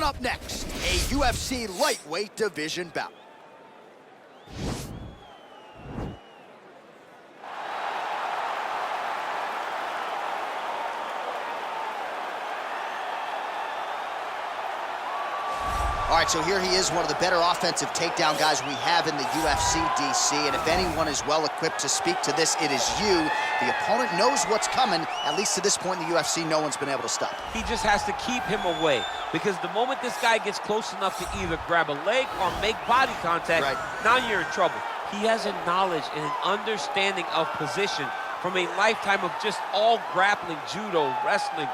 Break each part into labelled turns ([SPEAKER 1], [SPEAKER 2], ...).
[SPEAKER 1] up next, a UFC lightweight division bout. All right, so here he is, one of the better offensive takedown guys we have in the UFC, DC. And if anyone is well-equipped to speak to this, it is you. The opponent knows what's coming. At least to this point in the UFC, no one's been able to stop.
[SPEAKER 2] He just has to keep him away, because the moment this guy gets close enough to either grab a leg or make body contact, now you're in trouble. He has a knowledge and an understanding of position from a lifetime of just all grappling, judo, wrestling,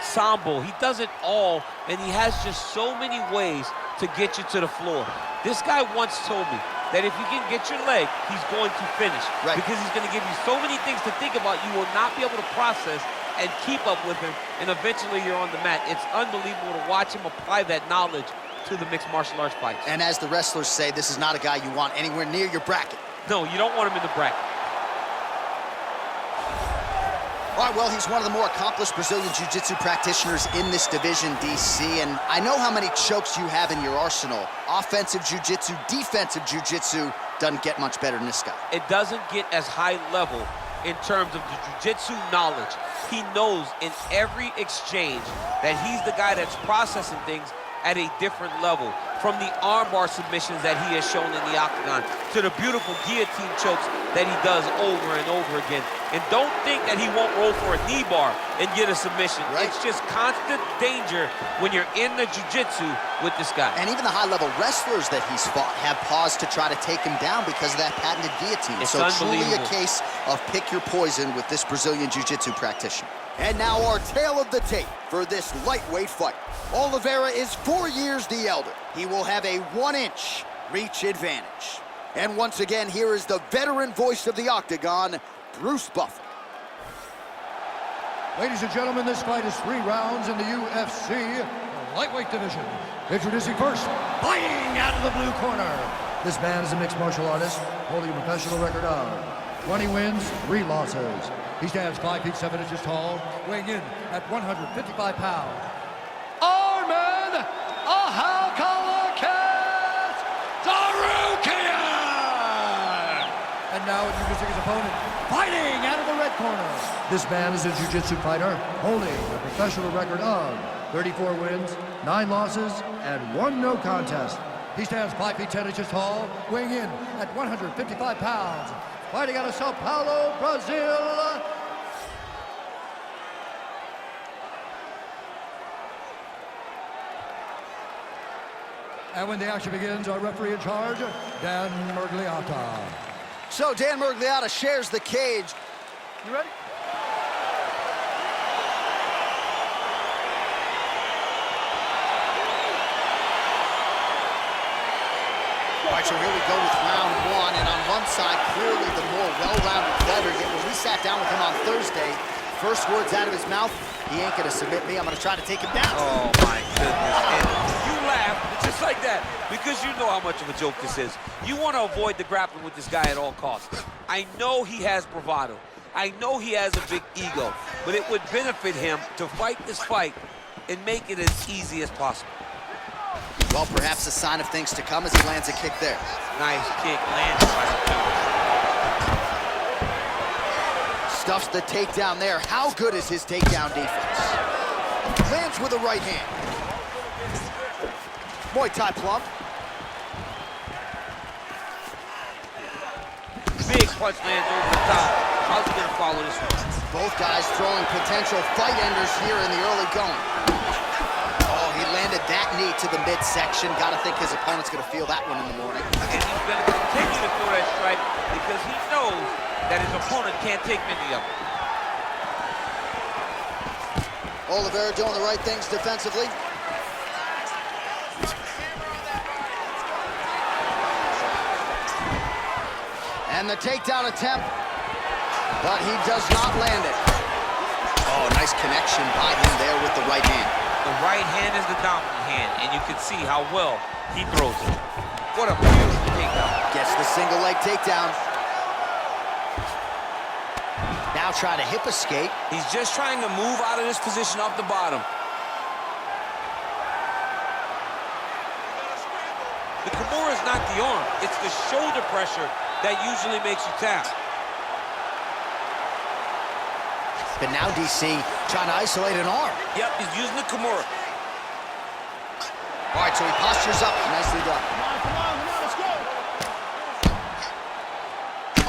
[SPEAKER 2] sambo. He does it all, and he has just so many ways to get you to the floor. This guy once told me that if you can get your leg, he's going to finish. Because he's going to give you so many things to think about, you will not be able to process and keep up with him, and eventually you're on the mat. It's unbelievable to watch him apply that knowledge to the mixed martial arts fights.
[SPEAKER 1] And as the wrestlers say, this is not a guy you want anywhere near your bracket.
[SPEAKER 2] No, you don't want him in the bracket.
[SPEAKER 1] All right, well, he's one of the more accomplished Brazilian Jiu-Jitsu practitioners in this division, DC, and I know how many chokes you have in your arsenal. Offensive Jiu-Jitsu, defensive Jiu-Jitsu, doesn't get much better than this guy.
[SPEAKER 2] It doesn't get as high level in terms of the Jiu-Jitsu knowledge. He knows in every exchange that he's the guy that's processing things at a different level. From the armbar submissions that he has shown in the octagon to the beautiful guillotine chokes that he does over and over again. And don't think that he won't roll for a knee bar and get a submission. It's just constant danger when you're in the jiu-jitsu with this guy.
[SPEAKER 1] And even the high-level wrestlers that he's fought have paused to try to take him down because of that patented guillotine. So truly a case of pick your poison with this Brazilian jiu-jitsu practitioner. And now our tale of the tape for this lightweight fight. Oliveira is 4 years the elder. He will have a 1-inch reach advantage. And once again, here is the veteran voice of the octagon, Bruce Buffer.
[SPEAKER 3] Ladies and gentlemen, this fight is 3 rounds in the UFC lightweight division. Introducing first, fighting out of the blue corner. This man is a mixed martial artist, holding a professional record of 20 wins, 3 losses. He stands 5 feet 7 inches tall, weighing in at 155 pounds. ARMAN TSARUKYAN! And now introducing his opponent, fighting out of the red corner. This man is a jiu-jitsu fighter, holding a professional record of 34 wins, 9 losses, and 1 no contest. He stands 5 feet 10 inches tall, weighing in at 155 pounds. Fighting out of Sao Paulo, Brazil. And when the action begins, our referee in charge, Dan Murgliata.
[SPEAKER 1] So Dan Murgliata shares the cage. You ready? All right, so here we go with round 1, and on one side, clearly the more well-rounded fighter. Yet when we sat down with him on Thursday, first words out of his mouth, he ain't gonna submit me, I'm gonna try to take him down.
[SPEAKER 2] Oh my goodness, and you laugh just like that, because you know how much of a joke this is. You wanna avoid the grappling with this guy at all costs. I know he has bravado, I know he has a big ego, but it would benefit him to fight this fight and make it as easy as possible.
[SPEAKER 1] Well, perhaps a sign of things to come as he lands a kick there.
[SPEAKER 2] Nice kick, lands
[SPEAKER 1] Stuffs the takedown there. How good is his takedown defense? Lands with a right hand. Muay Thai plump.
[SPEAKER 2] Big punch lands over the top. How's he gonna follow this one?
[SPEAKER 1] Both guys throwing potential fight enders here in the early going. He landed that knee to the midsection. Gotta think his opponent's gonna feel that one in the morning.
[SPEAKER 2] And he's gonna continue to throw that strike because he knows that his opponent can't take many of them.
[SPEAKER 1] Oliveira doing the right things defensively. And the takedown attempt, but he does not land it. Oh, nice connection by him there with the right hand.
[SPEAKER 2] The right hand is the dominant hand, and you can see how well he throws it. What a beautiful takedown.
[SPEAKER 1] Gets the single leg takedown. Now trying to hip escape.
[SPEAKER 4] He's just trying to move out of this position off the bottom.
[SPEAKER 2] The Kimura is not the arm. It's the shoulder pressure that usually makes you tap.
[SPEAKER 1] But now DC trying to isolate an arm.
[SPEAKER 2] Yep, he's using the Kimura.
[SPEAKER 1] All right, so he postures up. Nicely done.
[SPEAKER 4] Come on, let's go.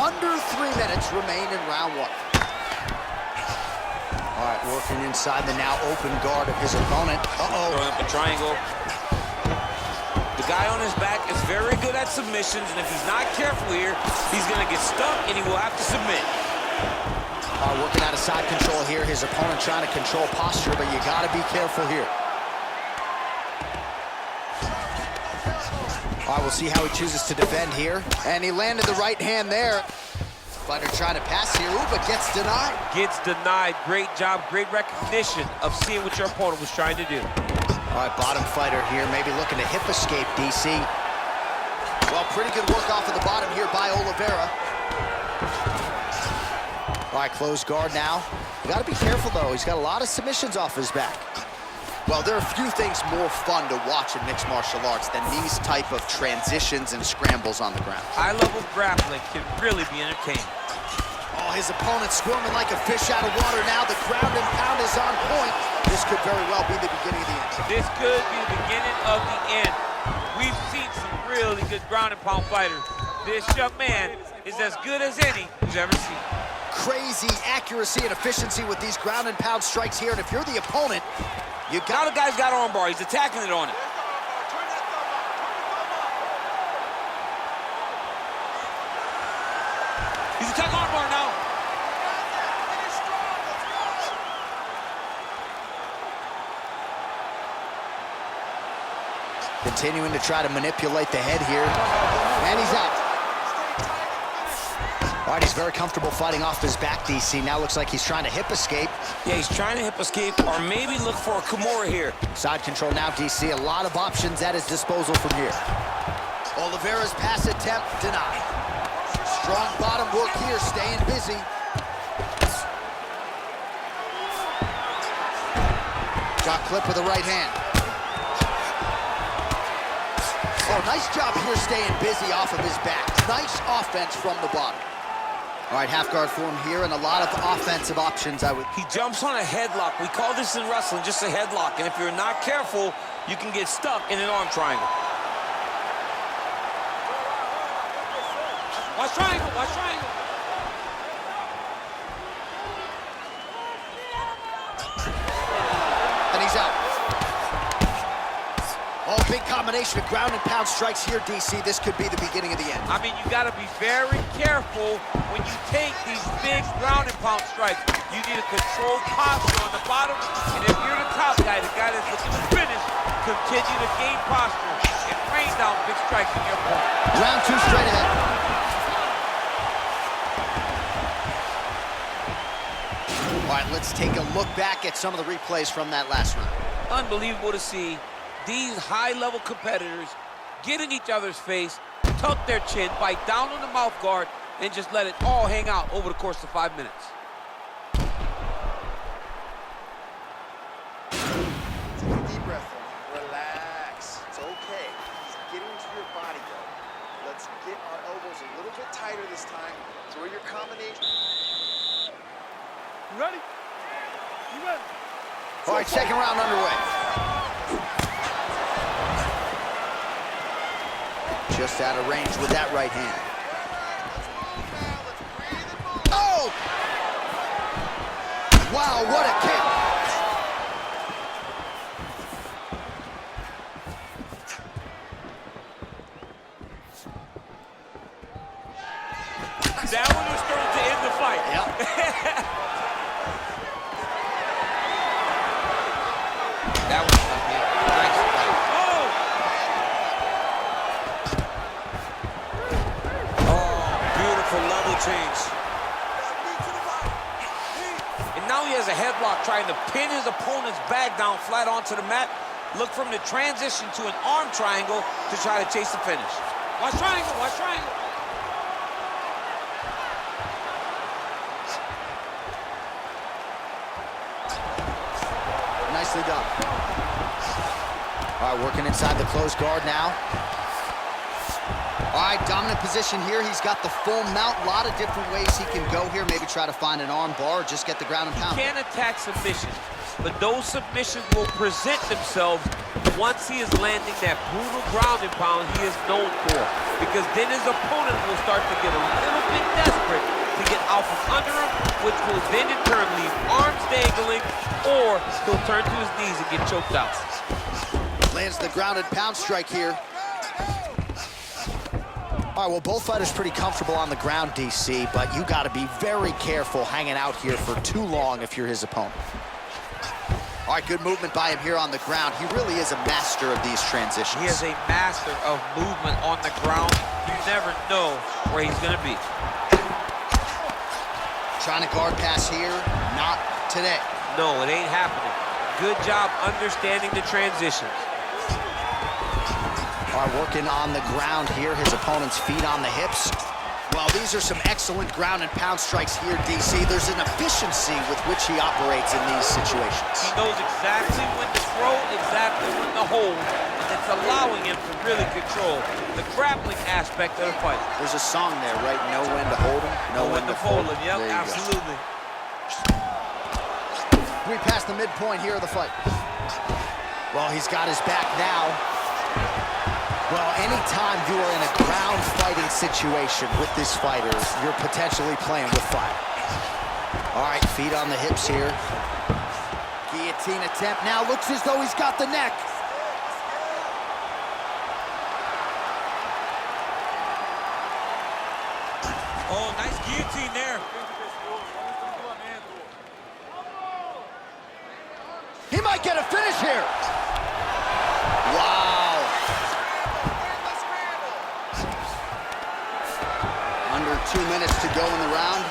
[SPEAKER 1] Under 3 minutes remain in round 1. All right, working inside the now open guard of his opponent.
[SPEAKER 2] Throwing up a triangle. The guy on his back is very good at submissions, and if he's not careful here, he's going to get stuck, and he will have to submit.
[SPEAKER 1] All right, working out of side control here. His opponent trying to control posture, but you got to be careful here. All right, we'll see how he chooses to defend here. And he landed the right hand there. Fighter trying to pass here, but gets denied.
[SPEAKER 2] Gets denied. Great job, great recognition of seeing what your opponent was trying to do.
[SPEAKER 1] All right, bottom fighter here, maybe looking to hip escape, DC. Well, pretty good work off of the bottom here by Oliveira. All right, closed guard now. You got to be careful, though. He's got a lot of submissions off his back. Well, there are few things more fun to watch in mixed martial arts than these type of transitions and scrambles on the ground.
[SPEAKER 2] High-level grappling can really be entertaining.
[SPEAKER 1] Oh, his opponent squirming like a fish out of water now. The ground and pound is on point. This could very well be the beginning of the end.
[SPEAKER 2] This could be the beginning of the end. We've seen some really good ground and pound fighters. This young man is as good as any who's ever seen.
[SPEAKER 1] Crazy accuracy and efficiency with these ground and pound strikes here. And if you're the opponent, you got...
[SPEAKER 2] Now the guy's got armbar. He's attacking it on it. He's attacking armbar now.
[SPEAKER 1] Continuing to try to manipulate the head here. And he's out. All right, he's very comfortable fighting off his back, DC. Now looks like he's trying to hip escape.
[SPEAKER 2] Yeah, he's trying to hip escape or maybe look for a Kimura here.
[SPEAKER 1] Side control now, DC. A lot of options at his disposal from here. Oliveira's pass attempt denied. Strong bottom work here, staying busy. Got clip with the right hand. Oh, nice job here staying busy off of his back. Nice offense from the bottom. All right, half guard form here and a lot of offensive options.
[SPEAKER 2] He jumps on a headlock. We call this in wrestling just a headlock. And if you're not careful, you can get stuck in an arm triangle. Watch triangle, watch triangle.
[SPEAKER 1] And he's out. Oh, big combination of ground and pound strikes here, DC. This could be the beginning of the end.
[SPEAKER 2] I mean, you got to be very careful when you take these big ground and pound strikes. You need a controlled posture on the bottom. And if you're the top guy, the guy that's looking to finish, continue to gain posture and rain down big strikes in your opponent.
[SPEAKER 1] Round 2 straight ahead. All right, let's take a look back at some of the replays from that last round.
[SPEAKER 2] Unbelievable to see these high-level competitors get in each other's face, tuck their chin, bite down on the mouth guard, and just let it all hang out over the course of 5 minutes.
[SPEAKER 4] Take a deep breath. Relax. It's okay. He's getting into your body, though. Let's get our elbows a little bit tighter this time. Throw your combination. You ready? You ready?
[SPEAKER 1] All right, second round underway. Just out of range with that right hand. Oh! Wow, what a kick!
[SPEAKER 2] That one was thrown to end the fight.
[SPEAKER 1] Yep.
[SPEAKER 2] That was nice. Beautiful level change. And now he has a headlock trying to pin his opponent's back down flat onto the mat. Look for him to transition to an arm triangle to try to chase the finish. Watch triangle, watch triangle.
[SPEAKER 1] Nicely done. All right, working inside the closed guard now. All right, dominant position here. He's got the full mount. A lot of different ways he can go here. Maybe try to find an arm bar or just get the ground and pound.
[SPEAKER 2] He can attack submissions, but those submissions will present themselves once he is landing that brutal ground and pound he is known for. Because then his opponent will start to get a little bit desperate to get out from under him, which will then in turn leave arms dangling, or he'll turn to his knees and get choked out.
[SPEAKER 1] Lands the ground and pound strike here. All right, well, both fighters pretty comfortable on the ground, DC, but you got to be very careful hanging out here for too long if you're his opponent. All right, good movement by him here on the ground. He really is a master of these transitions.
[SPEAKER 2] He is a master of movement on the ground. You never know where he's going to be.
[SPEAKER 1] Trying to guard pass here, not today.
[SPEAKER 2] No, it ain't happening. Good job understanding the transitions.
[SPEAKER 1] All right, working on the ground here. His opponent's feet on the hips. Well, these are some excellent ground and pound strikes here, DC. There's an efficiency with which he operates in these situations.
[SPEAKER 2] He knows exactly when to throw, exactly when to hold, and it's allowing him to really control the grappling aspect of the fight.
[SPEAKER 1] There's a song there, right? Know when to hold him, know when to fold him.
[SPEAKER 2] Yep, absolutely.
[SPEAKER 1] We passed the midpoint here of the fight. Well, he's got his back now. Well, anytime you are in a ground fighting situation with this fighter, you're potentially playing with fire. All right, feet on the hips here. Guillotine attempt now. Looks as though he's got the neck.
[SPEAKER 2] Oh, nice guillotine there.
[SPEAKER 1] He might get a finish here. Wow. Under 2 minutes to go in the round.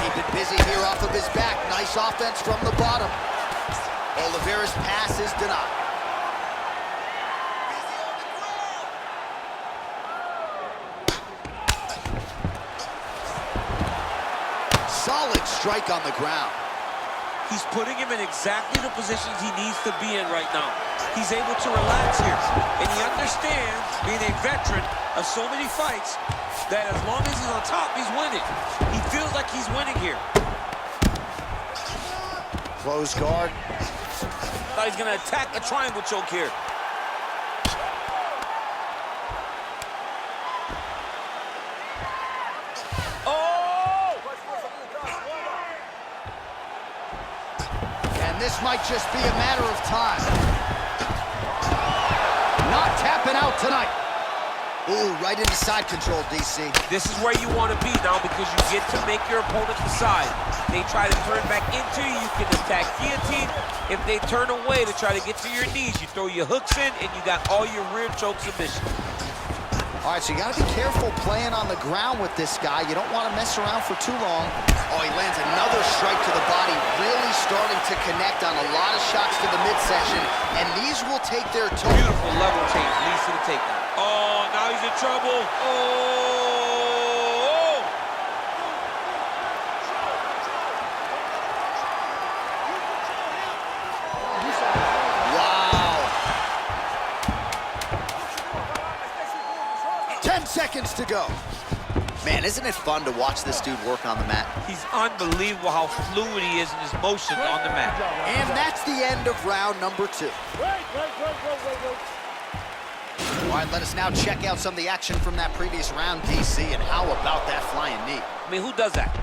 [SPEAKER 1] Keep it busy here off of his back. Nice offense from the bottom. Oliveira's pass is denied. Solid strike on the ground.
[SPEAKER 2] He's putting him in exactly the positions he needs to be in right now. He's able to relax here, and he understands, being a veteran of so many fights, that as long as he's on top, he's winning. He feels like he's winning here.
[SPEAKER 1] Close guard.
[SPEAKER 2] Thought he's gonna attack a triangle choke here.
[SPEAKER 1] This might just be a matter of time. Not tapping out tonight. Ooh, right into side control, DC.
[SPEAKER 2] This is where you want to be now because you get to make your opponent decide. They try to turn back into you, you can attack guillotine. If they turn away to try to get to your knees, you throw your hooks in and you got all your rear choke submission.
[SPEAKER 1] All right, so you got to be careful playing on the ground with this guy. You don't want to mess around for too long. Oh, he lands another strike to the body, really starting to connect on a lot of shots to the midsection, and these will take their toll.
[SPEAKER 2] Beautiful level change, leads to the takedown. Oh, now he's in trouble. Oh!
[SPEAKER 1] Wow. 10 seconds to go. Man, isn't it fun to watch this dude work on the mat?
[SPEAKER 2] He's unbelievable how fluid he is in his motion on the mat.
[SPEAKER 1] And that's the end of round number 2. All right, let us now check out some of the action from that previous round, DC, and how about that flying knee?
[SPEAKER 2] I mean, who does that?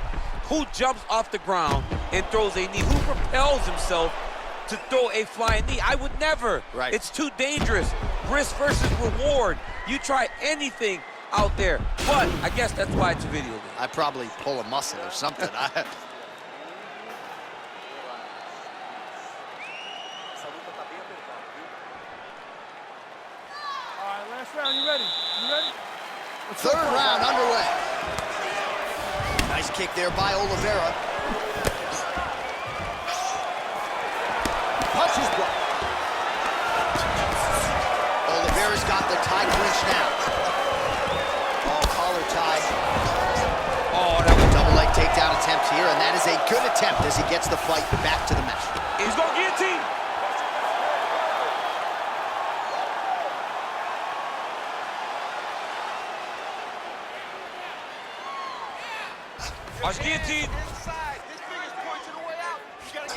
[SPEAKER 2] Who jumps off the ground and throws a knee? Who propels himself to throw a flying knee? I would never.
[SPEAKER 1] Right.
[SPEAKER 2] It's too dangerous. Risk versus reward. You try anything out there, but I guess that's why it's a video game.
[SPEAKER 1] I'd probably pull a muscle or something.
[SPEAKER 4] All right, last round, you ready? You ready?
[SPEAKER 1] Third round underway. Nice kick there by Oliveira. Punches blocked. Oliveira's got the tie clinch now. Oh, collar tie. Oh, that was a double leg takedown attempt here, and that is a good attempt as he gets the fight back to the mat.
[SPEAKER 2] He's going guillotine. Watch guillotine.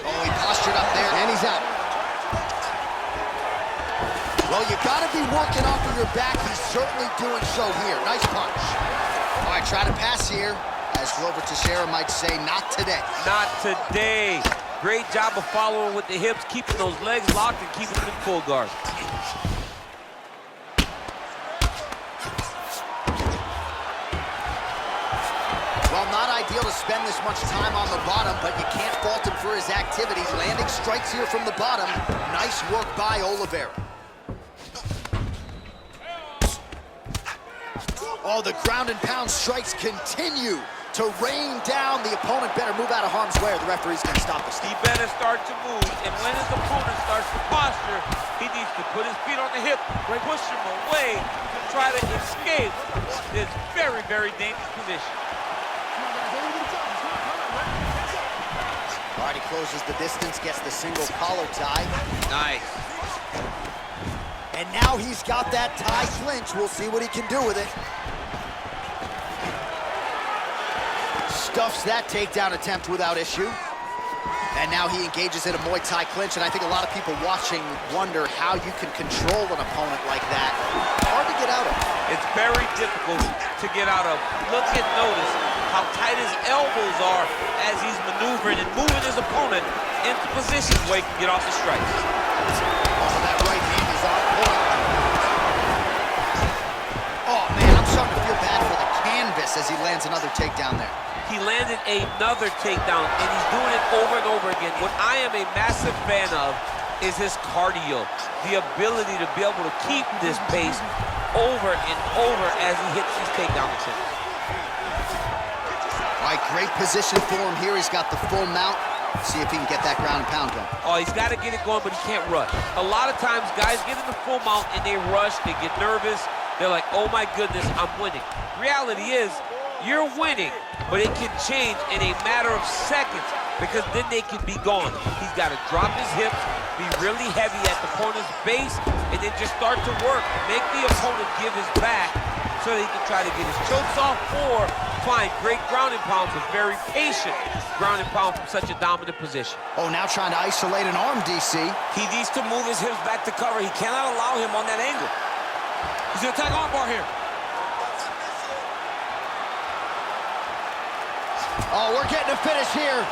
[SPEAKER 1] Oh, he postured up there, and he's out. Well, you gotta be working off of your back. He's certainly doing so here. Nice punch. All right, try to pass here. As Glover Teixeira might say, not today.
[SPEAKER 2] Not today. Great job of following with the hips, keeping those legs locked and keeping them in full guard.
[SPEAKER 1] Well, not ideal to spend this much time on the bottom, but you can't fault him for his activity. Landing strikes here from the bottom. Nice work by Oliveira. Oh, the ground and pound strikes continue to rain down. The opponent better move out of harm's way or the referee's gonna stop this.
[SPEAKER 2] He better start to move, and when his opponent starts to posture, he needs to put his feet on the hip, push him away to try to escape this very, very dangerous position.
[SPEAKER 1] All right, he closes the distance, gets the single collar tie.
[SPEAKER 2] Nice.
[SPEAKER 1] And now he's got that tie clinch. We'll see what he can do with it. Stuffs that takedown attempt without issue. And now he engages in a Muay Thai clinch, and I think a lot of people watching wonder how you can control an opponent like that. Hard to get out of.
[SPEAKER 2] It's very difficult to get out of. Look and notice how tight his elbows are as he's maneuvering and moving his opponent into positions where he can get off the strikes.
[SPEAKER 1] Oh, that right hand is on point. Oh, man, I'm starting to feel bad for the canvas as he lands another takedown there.
[SPEAKER 2] He landed another takedown, and he's doing it over and over again. What I am a massive fan of is his cardio, the ability to be able to keep this pace over and over as he hits these takedown attempts.
[SPEAKER 1] All right, great position for him here. He's got the full mount. See if he can get that ground and pound going.
[SPEAKER 2] Oh, he's got to get it going, but he can't rush. A lot of times, guys get in the full mount and they rush, they get nervous. They're like, oh my goodness, I'm winning. Reality is, you're winning, but it can change in a matter of seconds because then they can be gone. He's got to drop his hips, be really heavy at the opponent's base, and then just start to work. Make the opponent give his back so that he can try to get his chokes off or find great ground and pounds with very patient ground and pound from such a dominant position.
[SPEAKER 1] Oh, now trying to isolate an arm, DC.
[SPEAKER 2] He needs to move his hips back to cover. He cannot allow him on that angle. He's going to attack arm bar here.
[SPEAKER 1] Oh, we're getting a finish here.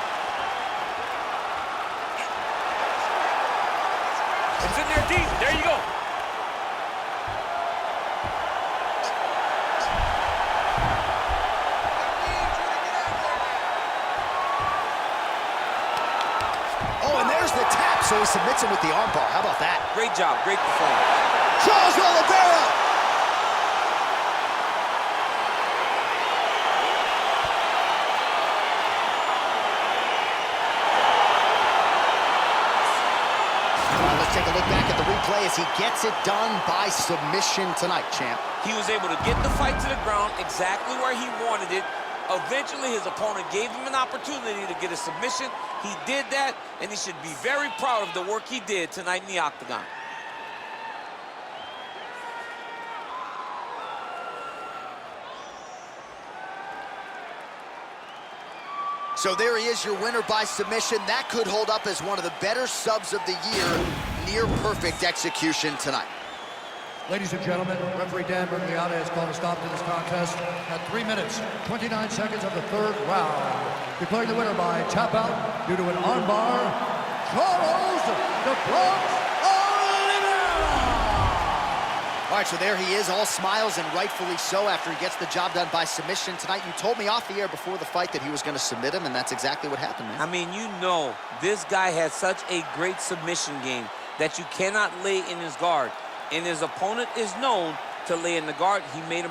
[SPEAKER 2] It's in there deep. There you go.
[SPEAKER 1] Oh, and there's the tap, so he submits him with the arm bar. How about that?
[SPEAKER 2] Great job. Great performance.
[SPEAKER 1] Charles Oliveira. Take a look back at the replay as he gets it done by submission tonight, champ.
[SPEAKER 2] He was able to get the fight to the ground exactly where he wanted it. Eventually, his opponent gave him an opportunity to get a submission. He did that, and he should be very proud of the work he did tonight in the octagon.
[SPEAKER 1] So there he is, your winner by submission. That could hold up as one of the better subs of the year. Near perfect execution tonight.
[SPEAKER 3] Ladies and gentlemen, referee Dan Bergliata has called a stop to this contest at 3 minutes, 29 seconds of the third round. Declaring the winner by tap out due to an armbar, Charles the Bronx Oliveira!
[SPEAKER 1] All right, so there he is, all smiles and rightfully so after he gets the job done by submission tonight. You told me off the air before the fight that he was going to submit him, and that's exactly what happened, man.
[SPEAKER 2] I mean, you know, this guy has such a great submission game that you cannot lay in his guard. And his opponent is known to lay in the guard. He made him